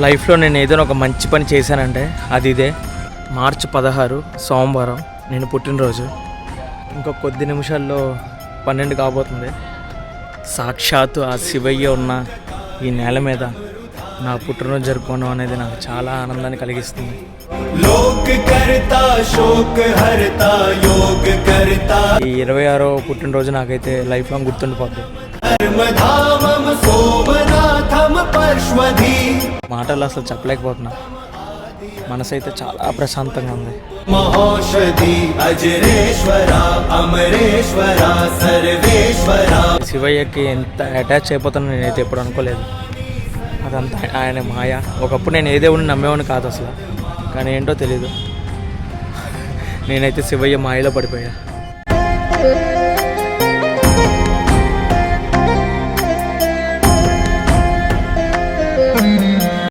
లైఫ్లో నేను ఏదైనా ఒక మంచి పని చేశానంటే అది ఇదే. మార్చి 16 సోమవారం నేను పుట్టినరోజు. ఇంకొక కొద్ది నిమిషాల్లో 12 కాబోతుంది. సాక్షాత్తు ఆ శివయ్య ఉన్న ఈ నేల మీద నా పుట్టినరోజు జరుపుకోవడం అనేది నాకు చాలా ఆనందాన్ని కలిగిస్తుంది. ఈ 26వ పుట్టినరోజు నాకైతే లైఫ్ లాంగ్ గుర్తుండిపోద్ది. మాటలు అసలు చెప్పలేకపోతున్నా. మనసు అయితే చాలా ప్రశాంతంగా ఉంది. శివయ్యకి ఎంత అటాచ్ అయిపోతానో నేనైతే ఎప్పుడు అనుకోలేదు. అదంతా ఆయన మాయ. ఒకప్పుడు నేను ఏ దేవుడిని నమ్మేవాడిని కాదు అసలు, కానీ ఏంటో తెలీదు, నేనైతే శివయ్య మాయలో పడిపోయా.